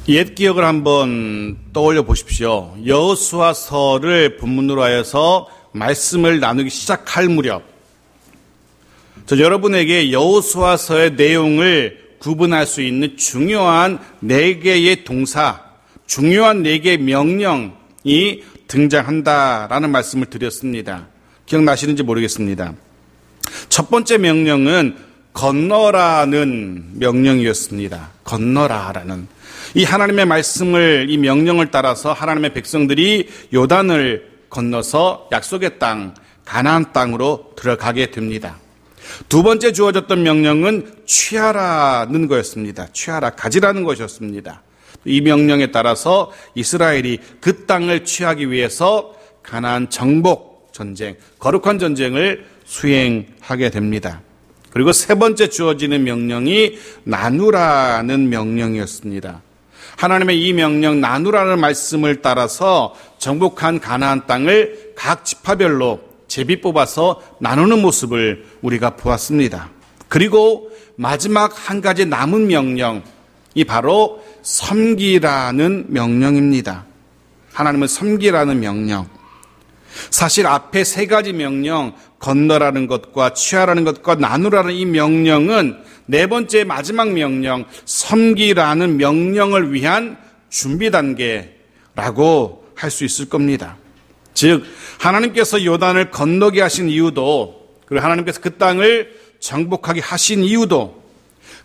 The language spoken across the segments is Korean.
옛 기억을 한번 떠올려 보십시오. 여호수아서를 본문으로 하여서 말씀을 나누기 시작할 무렵, 저 여러분에게 여호수아서의 내용을 구분할 수 있는 중요한 4개의 동사, 중요한 4개의 명령이 등장한다라는 말씀을 드렸습니다. 기억나시는지 모르겠습니다. 첫 번째 명령은 건너라는 명령이었습니다. 건너라라는. 이 하나님의 말씀을, 이 명령을 따라서 하나님의 백성들이 요단을 건너서 약속의 땅, 가나안 땅으로 들어가게 됩니다. 두 번째 주어졌던 명령은 취하라는 거였습니다. 취하라, 가지라는 것이었습니다. 이 명령에 따라서 이스라엘이 그 땅을 취하기 위해서 가나안 정복 전쟁, 거룩한 전쟁을 수행하게 됩니다. 그리고 세 번째 주어지는 명령이 나누라는 명령이었습니다. 하나님의 이 명령 나누라는 말씀을 따라서 정복한 가나안 땅을 각 지파별로 제비 뽑아서 나누는 모습을 우리가 보았습니다. 그리고 마지막 한 가지 남은 명령이 바로 섬기라는 명령입니다. 하나님을 섬기라는 명령. 사실 앞에 세 가지 명령, 건너라는 것과 취하라는 것과 나누라는 이 명령은 네 번째 마지막 명령, 섬기라는 명령을 위한 준비 단계라고 할 수 있을 겁니다. 즉 하나님께서 요단을 건너게 하신 이유도, 그리고 하나님께서 그 땅을 정복하게 하신 이유도,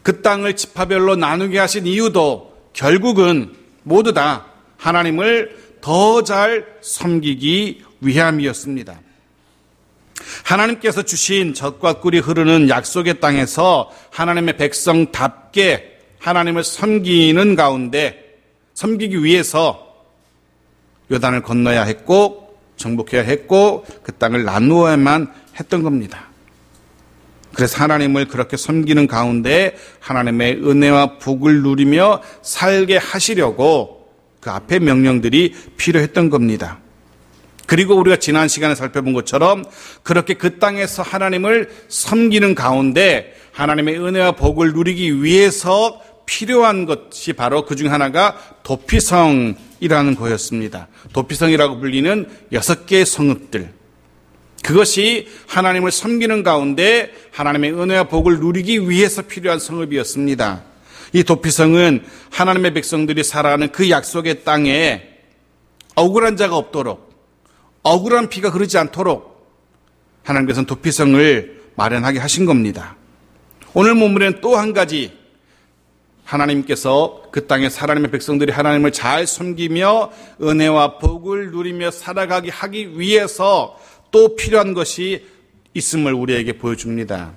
그 땅을 지파별로 나누게 하신 이유도 결국은 모두 다 하나님을 더 잘 섬기기 위함이었습니다. 하나님께서 주신 젖과 꿀이 흐르는 약속의 땅에서 하나님의 백성답게 하나님을 섬기는 가운데, 섬기기 위해서 요단을 건너야 했고 정복해야 했고 그 땅을 나누어야만 했던 겁니다. 그래서 하나님을 그렇게 섬기는 가운데 하나님의 은혜와 복을 누리며 살게 하시려고 그 앞에 명령들이 필요했던 겁니다. 그리고 우리가 지난 시간에 살펴본 것처럼 그렇게 그 땅에서 하나님을 섬기는 가운데 하나님의 은혜와 복을 누리기 위해서 필요한 것이 바로 그 중 하나가 도피성이라는 거였습니다. 도피성이라고 불리는 6개의 성읍들. 그것이 하나님을 섬기는 가운데 하나님의 은혜와 복을 누리기 위해서 필요한 성읍이었습니다. 이 도피성은 하나님의 백성들이 살아가는 그 약속의 땅에 억울한 자가 없도록, 억울한 피가 흐르지 않도록 하나님께서는 도피성을 마련하게 하신 겁니다. 오늘 본문에는 또 한 가지 하나님께서 그 땅에 하나님의 백성들이 하나님을 잘 섬기며 은혜와 복을 누리며 살아가게 하기 위해서 또 필요한 것이 있음을 우리에게 보여줍니다.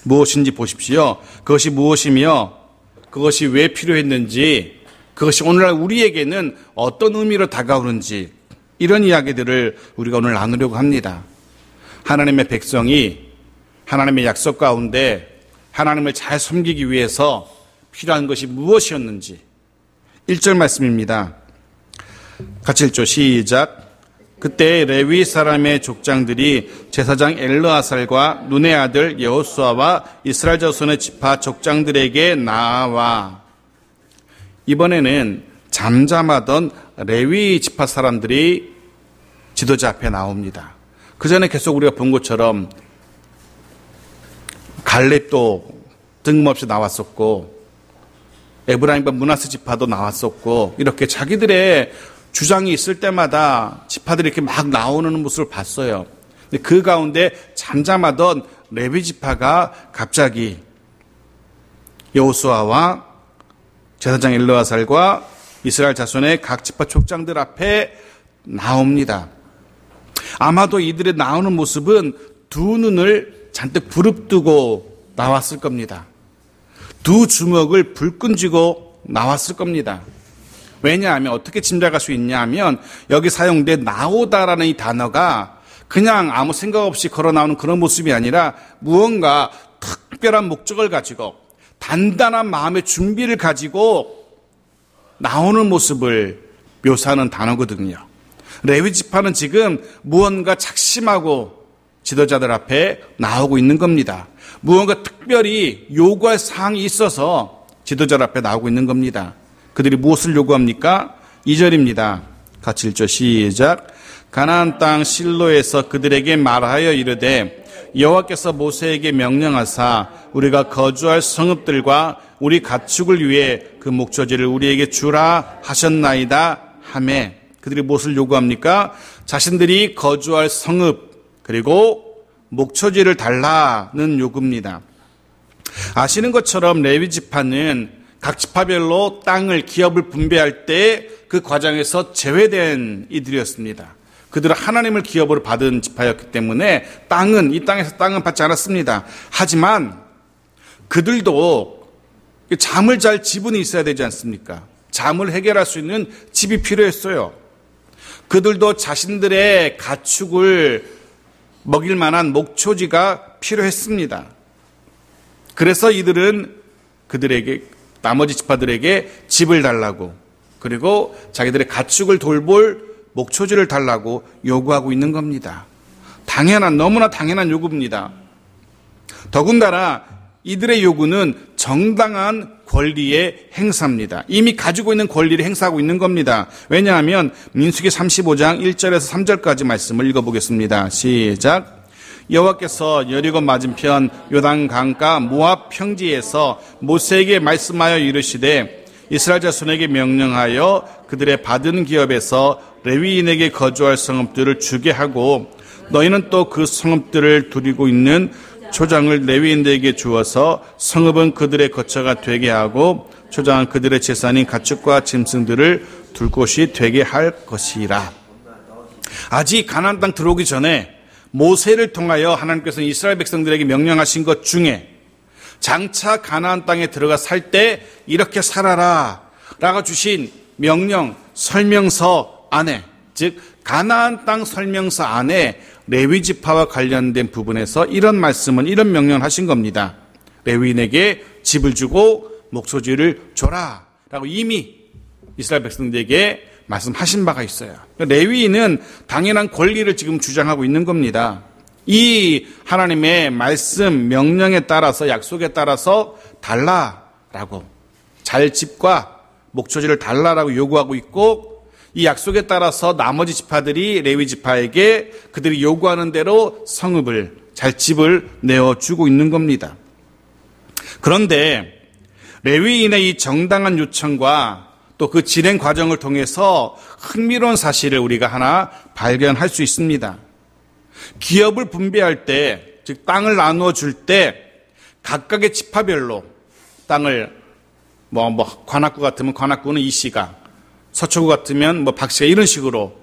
무엇인지 보십시오. 그것이 무엇이며 그것이 왜 필요했는지, 그것이 오늘날 우리에게는 어떤 의미로 다가오는지, 이런 이야기들을 우리가 오늘 나누려고 합니다. 하나님의 백성이 하나님의 약속 가운데 하나님을 잘 섬기기 위해서 필요한 것이 무엇이었는지 1절 말씀입니다. 같이 읽죠. 시작. 그때 레위 사람의 족장들이 제사장 엘르아살과 눈의 아들 여호수아와 이스라엘 자손의 지파 족장들에게 나와. 이번에는 잠잠하던 레위 지파 사람들이 지도자 앞에 나옵니다. 그 전에 계속 우리가 본 것처럼 갈렙도 뜬금없이 나왔었고 에브라임과 므낫세 지파도 나왔었고, 이렇게 자기들의 주장이 있을 때마다 지파들이 이렇게 막 나오는 모습을 봤어요. 근데 그 가운데 잠잠하던 레위 지파가 갑자기 여호수아와 제사장 엘르아살과 이스라엘 자손의 각 지파 족장들 앞에 나옵니다. 아마도 이들의 나오는 모습은 두 눈을 잔뜩 부릅뜨고 나왔을 겁니다. 두 주먹을 불끈 쥐고 나왔을 겁니다. 왜냐하면 어떻게 짐작할 수 있냐 하면 여기 사용된 나오다라는 이 단어가 그냥 아무 생각 없이 걸어 나오는 그런 모습이 아니라 무언가 특별한 목적을 가지고 단단한 마음의 준비를 가지고 나오는 모습을 묘사하는 단어거든요. 레위 지파는 지금 무언가 작심하고 지도자들 앞에 나오고 있는 겁니다. 무언가 특별히 요구할 사항이 있어서 지도자들 앞에 나오고 있는 겁니다. 그들이 무엇을 요구합니까? 2절입니다. 같이 읽죠. 시작. 가나안 땅 실로에서 그들에게 말하여 이르되 여호와께서 모세에게 명령하사 우리가 거주할 성읍들과 우리 가축을 위해 그 목초지를 우리에게 주라 하셨나이다 하매, 그들이 무엇을 요구합니까? 자신들이 거주할 성읍 그리고 목초지를 달라는 요구입니다. 아시는 것처럼 레위 지파는 각 지파별로 땅을, 기업을 분배할 때 그 과정에서 제외된 이들이었습니다. 그들은 하나님을 기업으로 받은 지파였기 때문에 이 땅에서 땅은 받지 않았습니다. 하지만 그들도 잠을 잘 지분이 있어야 되지 않습니까? 잠을 해결할 수 있는 집이 필요했어요. 그들도 자신들의 가축을 먹일 만한 목초지가 필요했습니다. 그래서 이들은 나머지 지파들에게 집을 달라고, 그리고 자기들의 가축을 돌볼 목초지를 달라고 요구하고 있는 겁니다. 너무나 당연한 요구입니다. 더군다나 이들의 요구는 정당한 권리의 행사입니다. 이미 가지고 있는 권리를 행사하고 있는 겁니다. 왜냐하면 민수기 35장 1절에서 3절까지 말씀을 읽어보겠습니다. 시작. 여호와께서 여리고 맞은편 요단 강가 모압 평지에서 모세에게 말씀하여 이르시되 이스라엘 자손에게 명령하여 그들의 받은 기업에서 레위인에게 거주할 성읍들을 주게 하고 너희는 또 그 성읍들을 두리고 있는 초장을 레위인들에게 주어서 성읍은 그들의 거처가 되게 하고 초장은 그들의 재산인 가축과 짐승들을 둘 곳이 되게 할 것이라. 아직 가나안 땅 들어오기 전에 모세를 통하여 하나님께서 이스라엘 백성들에게 명령하신 것 중에 장차 가나안 땅에 들어가 살 때 이렇게 살아라 라고 주신 명령 설명서 안에, 즉 가나안 땅 설명서 안에 레위 지파와 관련된 부분에서 이런 명령을 하신 겁니다. 레위인에게 집을 주고 목소지를 줘라 라고 이미 이스라엘 백성들에게 말씀하신 바가 있어요. 레위인은 당연한 권리를 지금 주장하고 있는 겁니다. 이 하나님의 말씀, 명령에 따라서, 약속에 따라서 달라라고, 집과 목초지를 달라라고 요구하고 있고, 이 약속에 따라서 나머지 지파들이 레위 지파에게 그들이 요구하는 대로 성읍을, 집을 내어주고 있는 겁니다. 그런데 레위인의 이 정당한 요청과 또 그 진행 과정을 통해서 흥미로운 사실을 우리가 하나 발견할 수 있습니다. 기업을 분배할 때, 즉 땅을 나누어 줄 때 각각의 지파별로 땅을 관악구 같으면 관악구는 이 씨가, 서초구 같으면 박 씨가, 이런 식으로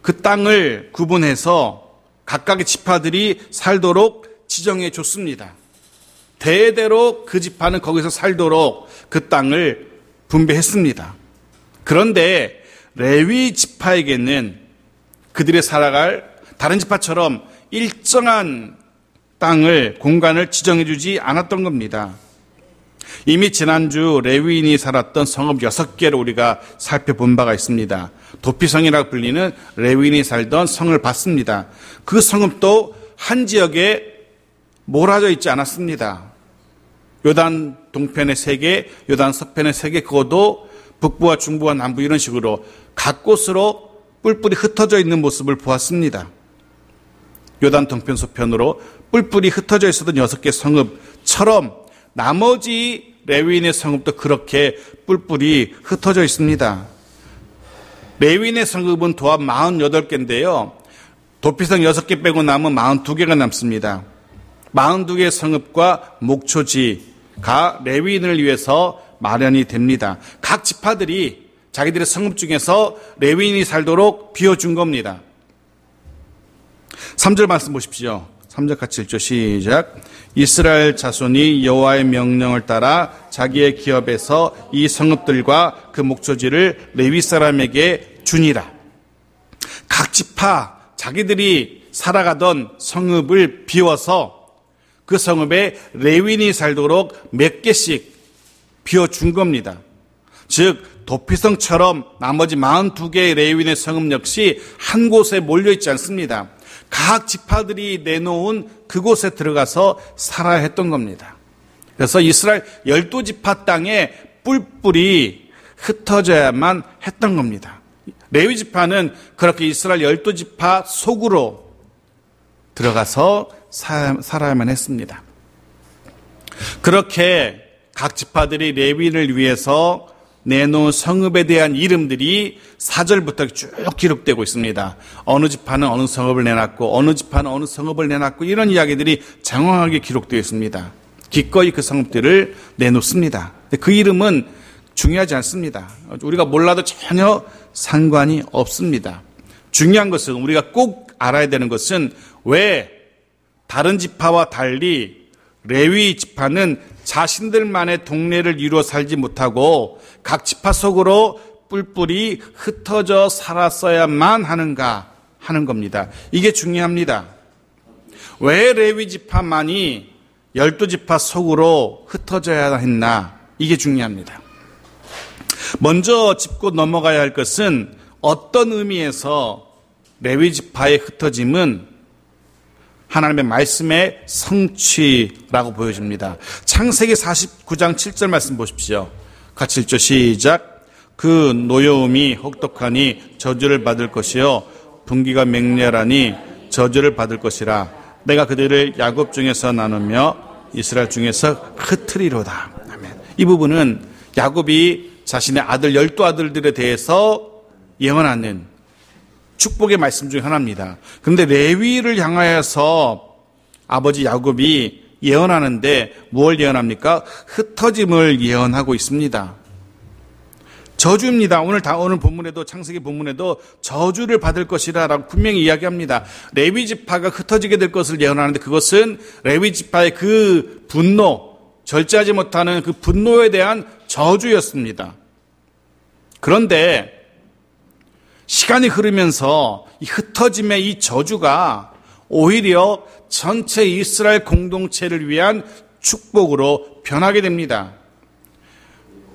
그 땅을 구분해서 각각의 지파들이 살도록 지정해 줬습니다. 대대로 그 지파는 거기서 살도록 그 땅을 분배했습니다. 그런데 레위 지파에게는 그들의 살아갈 다른 지파처럼 일정한 공간을 지정해 주지 않았던 겁니다. 이미 지난주 레위인이 살았던 성읍 6개를 우리가 살펴본 바가 있습니다. 도피성이라고 불리는 레위인이 살던 성을 봤습니다. 그 성읍도 한 지역에 몰아져 있지 않았습니다. 요단 동편에 3개, 요단 서편에 3개, 그것도 북부와 중부와 남부 이런 식으로 각 곳으로 뿔뿔이 흩어져 있는 모습을 보았습니다. 요단 동편 서편으로 뿔뿔이 흩어져 있었던 6개 성읍처럼 나머지 레위인의 성읍도 그렇게 뿔뿔이 흩어져 있습니다. 레위인의 성읍은 도합 48개인데요. 도피성 6개 빼고 남은 42개가 남습니다. 42개의 성읍과 목초지가 레위인을 위해서 마련이 됩니다. 각 지파들이 자기들의 성읍 중에서 레위인이 살도록 비워준 겁니다. 3절 말씀 보십시오. 3절 같이 읽죠. 시작. 이스라엘 자손이 여호와의 명령을 따라 자기의 기업에서 이 성읍들과 그 목초지를 레위 사람에게 주니라. 각 지파 자기들이 살아가던 성읍을 비워서 그 성읍에 레위인이 살도록 몇 개씩 비워준 겁니다. 즉 도피성처럼 나머지 42개의 레위인의 성읍 역시 한 곳에 몰려있지 않습니다. 각 지파들이 내놓은 그곳에 들어가서 살아야 했던 겁니다. 그래서 이스라엘 12지파 땅에 뿔뿔이 흩어져야만 했던 겁니다. 레위 지파는 그렇게 이스라엘 12지파 속으로 들어가서 살아야만 했습니다. 그렇게 각 지파들이 레위인을 위해서 내놓은 성읍에 대한 이름들이 4절부터 쭉 기록되고 있습니다. 어느 지파는 어느 성읍을 내놨고 어느 지파는 어느 성읍을 내놨고 이런 이야기들이 장황하게 기록되어 있습니다. 기꺼이 그 성읍들을 내놓습니다. 그 이름은 중요하지 않습니다. 우리가 몰라도 전혀 상관이 없습니다. 중요한 것은 우리가 꼭 알아야 되는 것은 왜 다른 지파와 달리 레위 지파는 자신들만의 동네를 이루어 살지 못하고 각 지파 속으로 뿔뿔이 흩어져 살았어야만 하는가 하는 겁니다. 이게 중요합니다. 왜 레위 지파만이 12지파 속으로 흩어져야 했나? 이게 중요합니다. 먼저 짚고 넘어가야 할 것은 어떤 의미에서 레위 지파의 흩어짐은 하나님의 말씀의 성취라고 보여집니다. 창세기 49장 7절 말씀 보십시오. 같이 읽죠. 시작. 그 노여움이 혹독하니 저주를 받을 것이요 분기가 맹렬하니 저주를 받을 것이라. 내가 그들을 야곱 중에서 나누며 이스라엘 중에서 흩으리로다. 아멘. 이 부분은 야곱이 자신의 아들 12아들들에 대해서 예언하는 축복의 말씀 중 하나입니다. 그런데 레위를 향하여서 아버지 야곱이 예언하는데 무엇을 예언합니까? 흩어짐을 예언하고 있습니다. 저주입니다. 오늘 본문에도 창세기 본문에도 저주를 받을 것이라라고 분명히 이야기합니다. 레위 지파가 흩어지게 될 것을 예언하는데 그것은 레위 지파의 그 분노, 절제하지 못하는 그 분노에 대한 저주였습니다. 그런데 시간이 흐르면서 이 흩어짐의 이 저주가 오히려 전체 이스라엘 공동체를 위한 축복으로 변하게 됩니다.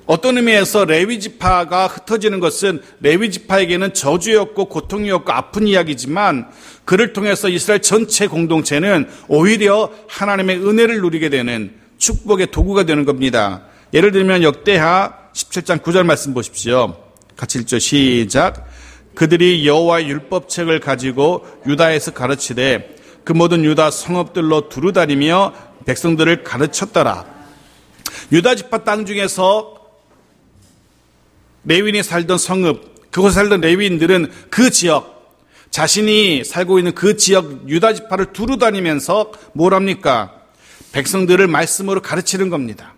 어떤 의미에서 레위 지파가 흩어지는 것은 레위 지파에게는 저주였고 고통이었고 아픈 이야기지만 그를 통해서 이스라엘 전체 공동체는 오히려 하나님의 은혜를 누리게 되는 축복의 도구가 되는 겁니다. 예를 들면 역대하 17장 9절 말씀 보십시오. 같이 읽죠. 시작. 그들이 여호와의 율법책을 가지고 유다에서 가르치되 그 모든 유다 성읍들로 두루다니며 백성들을 가르쳤더라. 유다 지파 땅 중에서 레위인이 살던 성읍, 그곳에 살던 레위인들은 그 지역, 자신이 살고 있는 그 지역 유다 지파를 두루다니면서 뭘 합니까? 백성들을 말씀으로 가르치는 겁니다.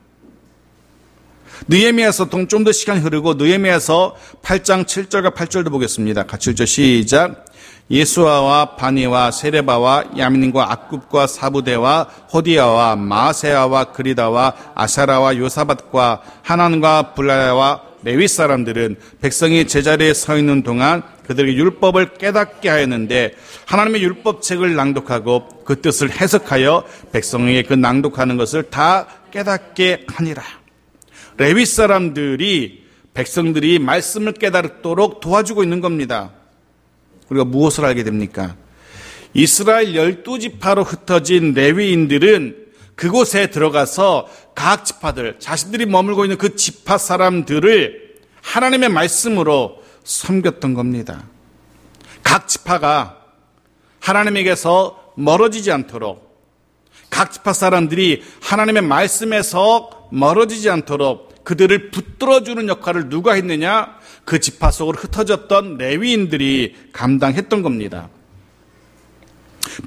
느헤미야서 좀 더 시간이 흐르고 느헤미야서 8장 7절과 8절도 보겠습니다. 같이 읽죠. 시작. 예수아와 바니와 세레바와 야민과 악굽과 사부대와 호디야와 마세아와 그리다와 아사라와 요사밧과 하난과 블라야와 레위 사람들은 백성이 제자리에 서 있는 동안 그들에게 율법을 깨닫게 하였는데 하나님의 율법책을 낭독하고 그 뜻을 해석하여 백성에게 그 낭독하는 것을 다 깨닫게 하니라. 레위 사람들이 백성들이 말씀을 깨닫도록 도와주고 있는 겁니다. 우리가 무엇을 알게 됩니까? 이스라엘 12지파로 흩어진 레위인들은 그곳에 들어가서 각 지파들, 자신들이 머물고 있는 그 지파 사람들을 하나님의 말씀으로 섬겼던 겁니다. 각 지파가 하나님에게서 멀어지지 않도록, 각 지파 사람들이 하나님의 말씀에서 멀어지지 않도록 그들을 붙들어주는 역할을 누가 했느냐? 그 지파 속으로 흩어졌던 레위인들이 감당했던 겁니다.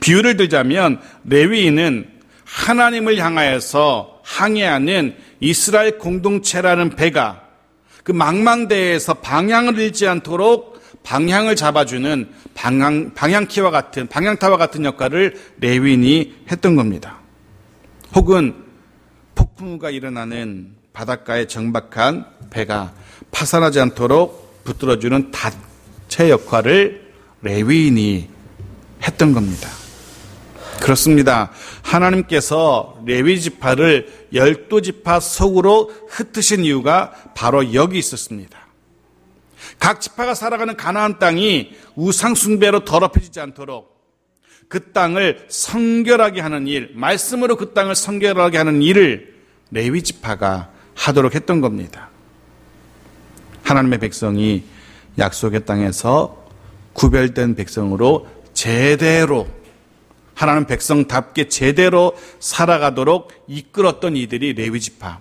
비유를 들자면 레위인은 하나님을 향하여서 항해하는 이스라엘 공동체라는 배가 그 망망대해에서 방향을 잃지 않도록 방향을 잡아주는 방향키와 같은, 방향타와 같은 역할을 레위인이 했던 겁니다. 혹은 폭풍우가 일어나는 바닷가의 정박한 배가 파산하지 않도록 붙들어주는 닷체 역할을 레위인이 했던 겁니다. 그렇습니다. 하나님께서 레위 지파를 12지파 속으로 흩으신 이유가 바로 여기 있었습니다. 각 지파가 살아가는 가나안 땅이 우상 숭배로 더럽혀지지 않도록 그 땅을 성결하게 하는 일, 말씀으로 그 땅을 성결하게 하는 일을 레위 지파가 하도록 했던 겁니다. 하나님의 백성이 약속의 땅에서 구별된 백성으로 제대로 하나님 백성답게 제대로 살아가도록 이끌었던 이들이 레위지파,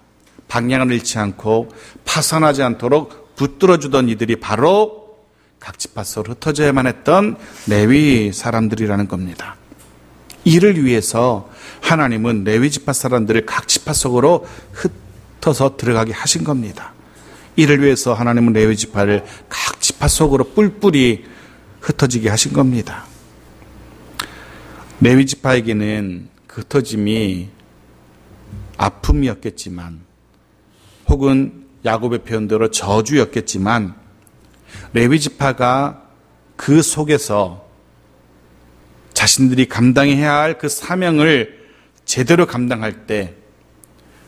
방향을 잃지 않고 파산하지 않도록 붙들어주던 이들이 바로 각 지파 속으로 흩어져야만 했던 레위 사람들이라는 겁니다. 이를 위해서 하나님은 레위 지파 사람들을 각 지파 속으로 흩어서 들어가게 하신 겁니다. 이를 위해서 하나님은 레위 지파를 각 지파 속으로 뿔뿔이 흩어지게 하신 겁니다. 레위 지파에게는 그 흩어짐이 아픔이었겠지만 혹은 야곱의 표현대로 저주였겠지만 레위 지파가 그 속에서 자신들이 감당해야 할 그 사명을 제대로 감당할 때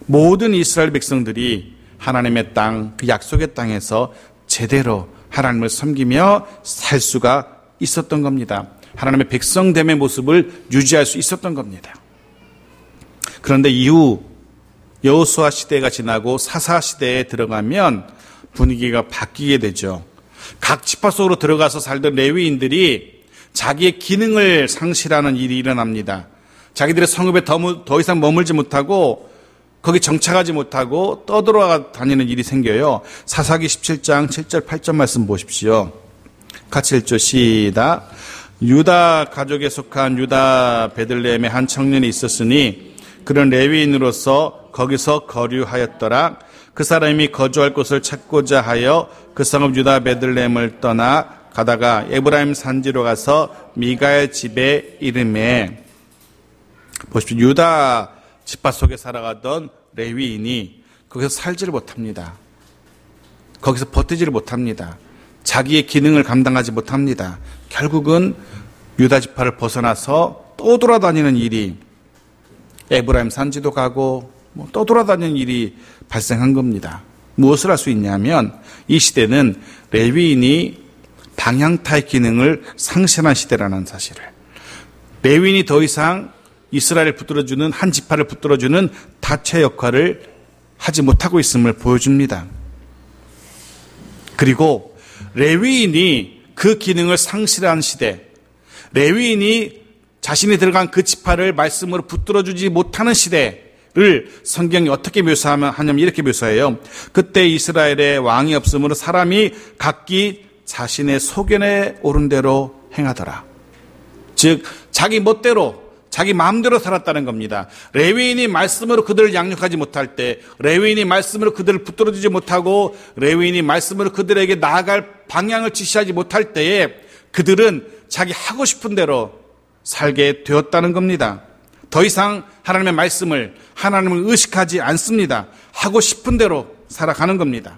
모든 이스라엘 백성들이 하나님의 땅, 그 약속의 땅에서 제대로 하나님을 섬기며 살 수가 있었던 겁니다. 하나님의 백성됨의 모습을 유지할 수 있었던 겁니다. 그런데 이후 여호수아 시대가 지나고 사사 시대에 들어가면 분위기가 바뀌게 되죠. 각 지파 속으로 들어가서 살던 레위인들이 자기의 기능을 상실하는 일이 일어납니다. 자기들의 성읍에 더 이상 머물지 못하고 거기 정착하지 못하고 떠돌아다니는 일이 생겨요. 사사기 17장 7절 8절 말씀 보십시오. 같이 읽죠. 시작. 유다 가족에 속한 유다 베들레헴에 한 청년이 있었으니 그런 레위인으로서 거기서 거류하였더라. 그 사람이 거주할 곳을 찾고자 하여 그 성읍 유다 베들레헴을 떠나 가다가 에브라임 산지로 가서 미가의 집에 이름에 보십시오. 유다 지파 속에 살아가던 레위인이 거기서 살지를 못합니다. 거기서 버티지를 못합니다. 자기의 기능을 감당하지 못합니다. 결국은 유다 지파를 벗어나서 떠돌아다니는 일이 에브라임 산지도 가고 떠돌아다니는 일이 발생한 겁니다. 무엇을 할 수 있냐면 이 시대는 레위인이 방향타의 기능을 상실한 시대라는 사실을, 레위인이 더 이상 이스라엘을 붙들어주는, 한 지파를 붙들어주는 다체 역할을 하지 못하고 있음을 보여줍니다. 그리고 레위인이 그 기능을 상실한 시대, 레위인이 자신이 들어간 그 지파를 말씀으로 붙들어주지 못하는 시대를 성경이 어떻게 묘사하냐면 이렇게 묘사해요. 그때 이스라엘에 왕이 없으므로 사람이 각기 자신의 소견에 오른 대로 행하더라. 즉 자기 멋대로 자기 마음대로 살았다는 겁니다. 레위인이 말씀으로 그들을 양육하지 못할 때, 레위인이 말씀으로 그들을 붙들어주지 못하고 레위인이 말씀으로 그들에게 나아갈 방향을 지시하지 못할 때에 그들은 자기 하고 싶은 대로 살게 되었다는 겁니다. 더 이상 하나님의 말씀을, 하나님을 의식하지 않습니다. 하고 싶은 대로 살아가는 겁니다.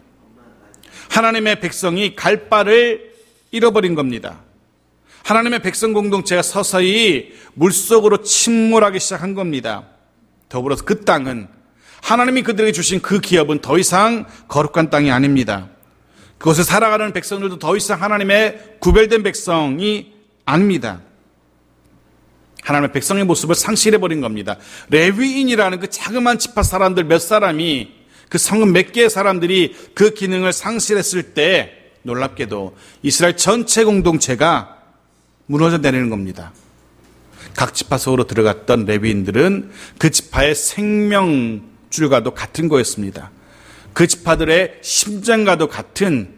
하나님의 백성이 갈 바를 잃어버린 겁니다. 하나님의 백성 공동체가 서서히 물속으로 침몰하기 시작한 겁니다. 더불어서 그 땅은, 하나님이 그들에게 주신 그 기업은 더 이상 거룩한 땅이 아닙니다. 그곳에 살아가는 백성들도 더 이상 하나님의 구별된 백성이 아닙니다. 하나님의 백성의 모습을 상실해버린 겁니다. 레위인이라는 그 자그마한 지파 사람들 몇 사람이, 그 성읍 몇 개의 사람들이 그 기능을 상실했을 때 놀랍게도 이스라엘 전체 공동체가 무너져 내리는 겁니다. 각 지파 속으로 들어갔던 레위인들은 그 지파의 생명줄과도 같은 거였습니다. 그 지파들의 심장과도 같은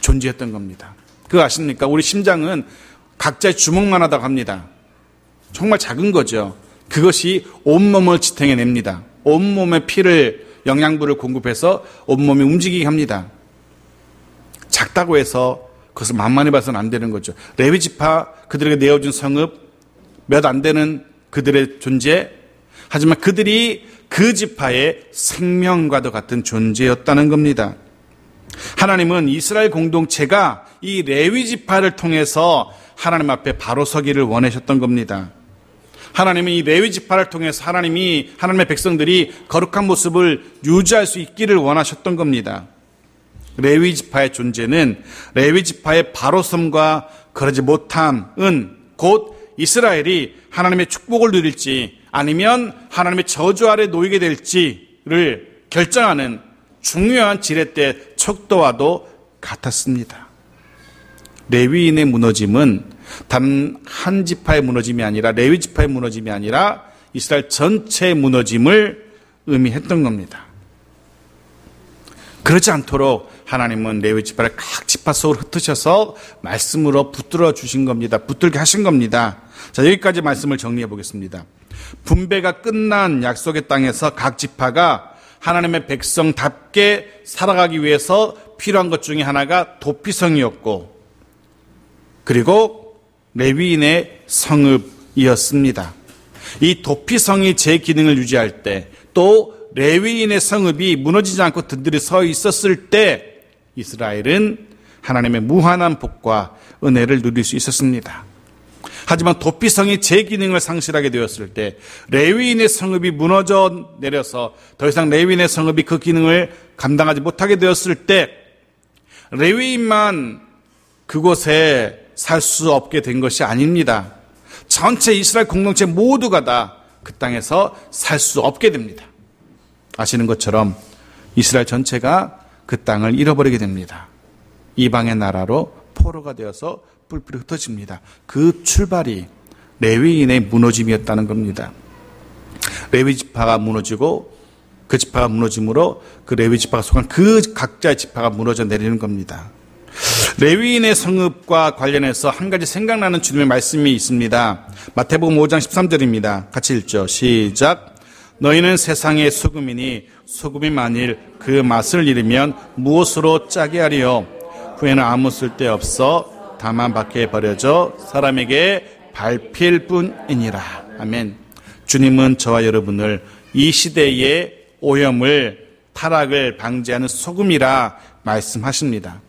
존재였던 겁니다. 그거 아십니까? 우리 심장은 각자의 주먹만 하다고 합니다. 정말 작은 거죠. 그것이 온몸을 지탱해냅니다. 온몸에 피를, 영양분을 공급해서 온몸이 움직이게 합니다. 작다고 해서 그것을 만만히 봐서는 안 되는 거죠. 레위 지파, 그들에게 내어준 성읍, 몇 안 되는 그들의 존재, 하지만 그들이 그 지파의 생명과도 같은 존재였다는 겁니다. 하나님은 이스라엘 공동체가 이 레위 지파를 통해서 하나님 앞에 바로 서기를 원하셨던 겁니다. 하나님은 이 레위 지파를 통해서 하나님의 백성들이 거룩한 모습을 유지할 수 있기를 원하셨던 겁니다. 레위 지파의 존재는, 레위 지파의 바로섬과 그러지 못함은 곧 이스라엘이 하나님의 축복을 누릴지 아니면 하나님의 저주 아래 놓이게 될지를 결정하는 중요한 지렛대, 척도와도 같았습니다. 레위인의 무너짐은 단 한 지파의 무너짐이 아니라 레위 지파의 무너짐이 아니라 이스라엘 전체의 무너짐을 의미했던 겁니다. 그렇지 않도록 하나님은 레위 지파를 각 지파 속으로 흩으셔서 말씀으로 붙들어 주신 겁니다. 붙들게 하신 겁니다. 자, 여기까지 말씀을 정리해 보겠습니다. 분배가 끝난 약속의 땅에서 각 지파가 하나님의 백성답게 살아가기 위해서 필요한 것 중에 하나가 도피성이었고, 그리고 레위인의 성읍이었습니다. 이 도피성이 제 기능을 유지할 때, 또 레위인의 성읍이 무너지지 않고 든든히 서 있었을 때 이스라엘은 하나님의 무한한 복과 은혜를 누릴 수 있었습니다. 하지만 도피성이 제 기능을 상실하게 되었을 때, 레위인의 성읍이 무너져 내려서 더 이상 레위인의 성읍이 그 기능을 감당하지 못하게 되었을 때 레위인만 그곳에 살 수 없게 된 것이 아닙니다. 전체 이스라엘 공동체 모두가 다 그 땅에서 살 수 없게 됩니다. 아시는 것처럼 이스라엘 전체가 그 땅을 잃어버리게 됩니다. 이방의 나라로 포로가 되어서 뿔뿔이 흩어집니다. 그 출발이 레위인의 무너짐이었다는 겁니다. 레위 지파가 무너지고 그 지파가 무너짐으로 그 레위 지파가 속한 그 각자의 지파가 무너져 내리는 겁니다. 레위인의 성읍과 관련해서 한 가지 생각나는 주님의 말씀이 있습니다. 마태복음 5장 13절입니다. 같이 읽죠. 시작. 너희는 세상의 소금이니 소금이 만일 그 맛을 잃으면 무엇으로 짜게 하리요? 후에는 아무 쓸데 없어 다만 밖에 버려져 사람에게 밟힐 뿐이니라. 아멘. 주님은 저와 여러분을 이 시대의 오염을, 타락을 방지하는 소금이라 말씀하십니다.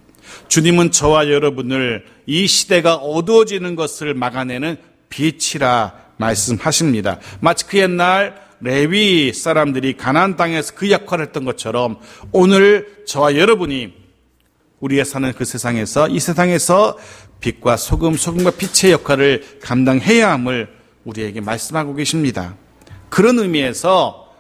주님은 저와 여러분을 이 시대가 어두워지는 것을 막아내는 빛이라 말씀하십니다. 마치 그 옛날 레위 사람들이 가나안 땅에서 그 역할을 했던 것처럼 오늘 저와 여러분이 우리가 사는 그 세상에서, 이 세상에서 빛과 소금과 빛의 역할을 감당해야 함을 우리에게 말씀하고 계십니다. 그런 의미에서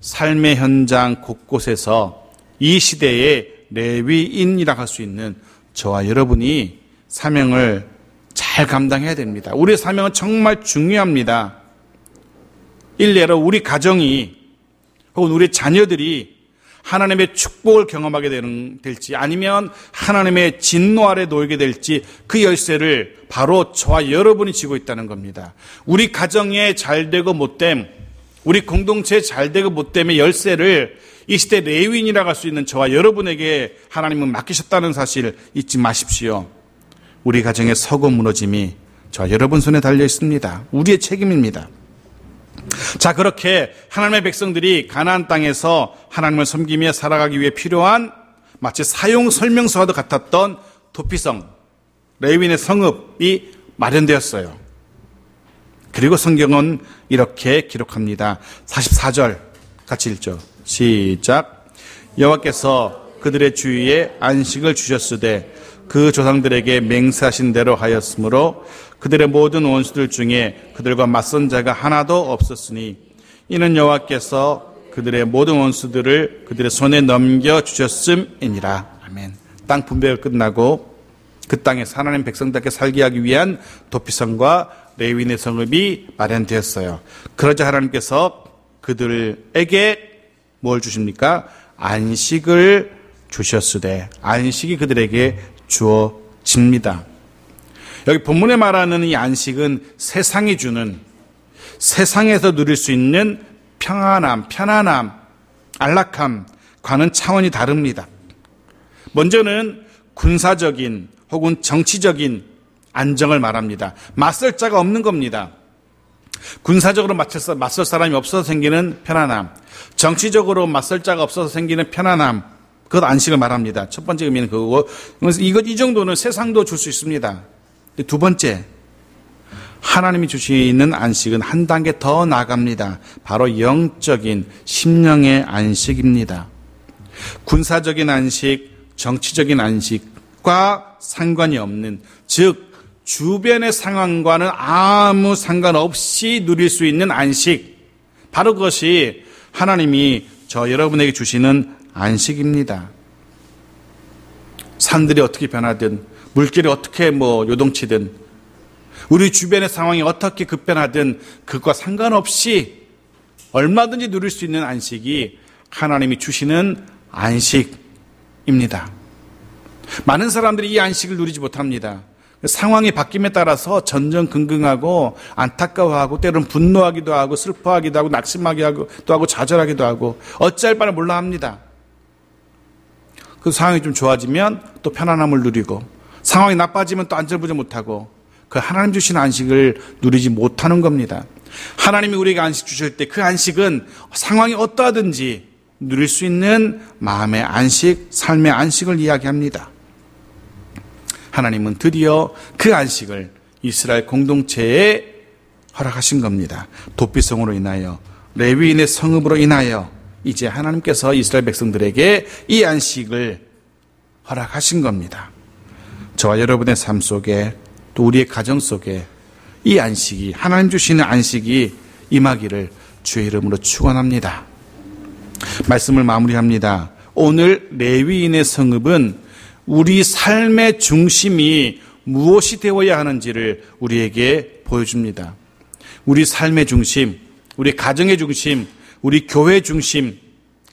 삶의 현장 곳곳에서 이 시대의 레위인이라고 할 수 있는 저와 여러분이 사명을 잘 감당해야 됩니다. 우리의 사명은 정말 중요합니다. 일례로 우리 가정이 혹은 우리 자녀들이 하나님의 축복을 경험하게 될지 아니면 하나님의 진노 아래 놓이게 될지 그 열쇠를 바로 저와 여러분이 쥐고 있다는 겁니다. 우리 가정의 잘되고 못됨, 우리 공동체의 잘되고 못됨의 열쇠를 이 시대 레위인이라고 할 수 있는 저와 여러분에게 하나님은 맡기셨다는 사실 잊지 마십시오. 우리 가정의 서고 무너짐이 저와 여러분 손에 달려 있습니다. 우리의 책임입니다. 자, 그렇게 하나님의 백성들이 가나안 땅에서 하나님을 섬기며 살아가기 위해 필요한 마치 사용 설명서와도 같았던 도피성, 레위인의 성읍이 마련되었어요. 그리고 성경은 이렇게 기록합니다. 44절 같이 읽죠. 시작. 여호와께서 그들의 주위에 안식을 주셨으되 그 조상들에게 맹세하신 대로 하였으므로 그들의 모든 원수들 중에 그들과 맞선 자가 하나도 없었으니 이는 여호와께서 그들의 모든 원수들을 그들의 손에 넘겨주셨음이니라. 아멘. 땅 분배가 끝나고 그 땅에서 하나님 백성답게 살게 하기 위한 도피성과 레위인의 성읍이 마련되었어요. 그러자 하나님께서 그들에게 뭘 주십니까? 안식을 주셨으되 안식이 그들에게 주어집니다. 여기 본문에 말하는 이 안식은 세상이 주는, 세상에서 누릴 수 있는 평안함, 편안함, 안락함과는 차원이 다릅니다. 먼저는 군사적인 혹은 정치적인 안정을 말합니다. 맞설 자가 없는 겁니다. 군사적으로 맞설 사람이 없어서 생기는 편안함, 정치적으로 맞설 자가 없어서 생기는 편안함, 그것 안식을 말합니다. 첫 번째 의미는 그거고, 이 정도는 세상도 줄 수 있습니다. 두 번째, 하나님이 주시는 안식은 한 단계 더 나아갑니다. 바로 영적인 심령의 안식입니다. 군사적인 안식, 정치적인 안식과 상관이 없는, 즉 주변의 상황과는 아무 상관없이 누릴 수 있는 안식, 바로 그것이 하나님이 저 여러분에게 주시는 안식입니다. 산들이 어떻게 변하든, 물길이 어떻게 요동치든, 우리 주변의 상황이 어떻게 급변하든 그것과 상관없이 얼마든지 누릴 수 있는 안식이 하나님이 주시는 안식입니다. 많은 사람들이 이 안식을 누리지 못합니다. 상황이 바뀜에 따라서 전전긍긍하고 안타까워하고 때로는 분노하기도 하고 슬퍼하기도 하고 낙심하기도 하고 좌절하기도 하고 어찌할 바를 몰라 합니다. 그 상황이 좀 좋아지면 또 편안함을 누리고 상황이 나빠지면 또 안절부절 못하고 그 하나님 주신 안식을 누리지 못하는 겁니다. 하나님이 우리에게 안식 주실 때 그 안식은 상황이 어떠하든지 누릴 수 있는 마음의 안식, 삶의 안식을 이야기합니다. 하나님은 드디어 그 안식을 이스라엘 공동체에 허락하신 겁니다. 도피성으로 인하여, 레위인의 성읍으로 인하여 이제 하나님께서 이스라엘 백성들에게 이 안식을 허락하신 겁니다. 저와 여러분의 삶 속에 또 우리의 가정 속에 이 안식이, 하나님 주시는 안식이 임하기를 주의 이름으로 축원합니다. 말씀을 마무리합니다. 오늘 레위인의 성읍은 우리 삶의 중심이 무엇이 되어야 하는지를 우리에게 보여줍니다. 우리 삶의 중심, 우리 가정의 중심, 우리 교회 중심,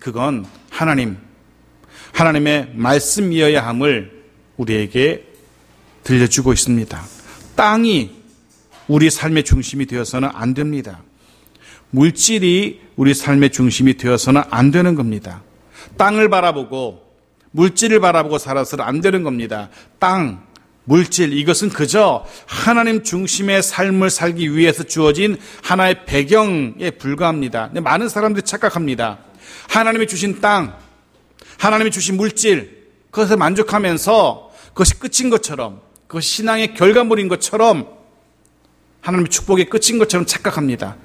그건 하나님의 말씀이어야 함을 우리에게 들려주고 있습니다. 땅이 우리 삶의 중심이 되어서는 안 됩니다. 물질이 우리 삶의 중심이 되어서는 안 되는 겁니다. 땅을 바라보고 물질을 바라보고 살아서는 안 되는 겁니다. 땅, 물질, 이것은 그저 하나님 중심의 삶을 살기 위해서 주어진 하나의 배경에 불과합니다. 근데 많은 사람들이 착각합니다. 하나님이 주신 땅, 하나님이 주신 물질, 그것에 만족하면서 그것이 끝인 것처럼, 그것이 신앙의 결과물인 것처럼, 하나님의 축복의 끝인 것처럼 착각합니다.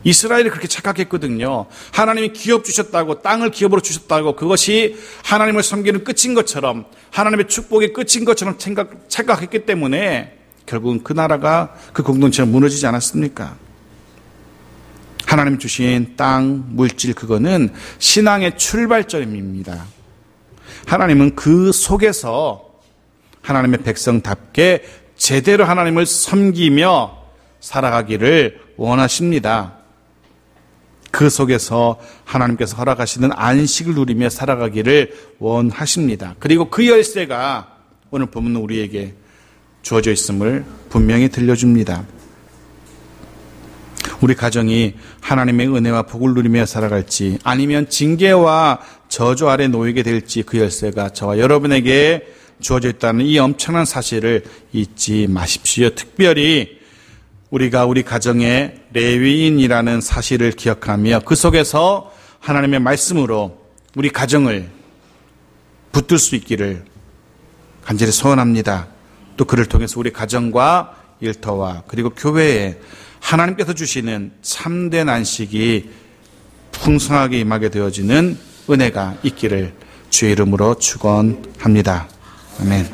이스라엘이 그렇게 착각했거든요. 하나님이 기업 주셨다고, 땅을 기업으로 주셨다고, 그것이 하나님을 섬기는 끝인 것처럼, 하나님의 축복의 끝인 것처럼 착각했기 때문에 결국은 그 나라가, 그 공동체가 무너지지 않았습니까? 하나님 주신 땅, 물질, 그거는 신앙의 출발점입니다. 하나님은 그 속에서 하나님의 백성답게 제대로 하나님을 섬기며 살아가기를 원하십니다. 그 속에서 하나님께서 허락하시는 안식을 누리며 살아가기를 원하십니다. 그리고 그 열쇠가 오늘 본문 우리에게 주어져 있음을 분명히 들려줍니다. 우리 가정이 하나님의 은혜와 복을 누리며 살아갈지 아니면 징계와 저주 아래 놓이게 될지 그 열쇠가 저와 여러분에게 주어져 있다는 이 엄청난 사실을 잊지 마십시오. 특별히 우리가 우리 가정의 레위인이라는 사실을 기억하며 그 속에서 하나님의 말씀으로 우리 가정을 붙들 수 있기를 간절히 소원합니다. 또 그를 통해서 우리 가정과 일터와 그리고 교회에 하나님께서 주시는 참된 안식이 풍성하게 임하게 되어지는 은혜가 있기를 주의 이름으로 축원합니다. 아멘.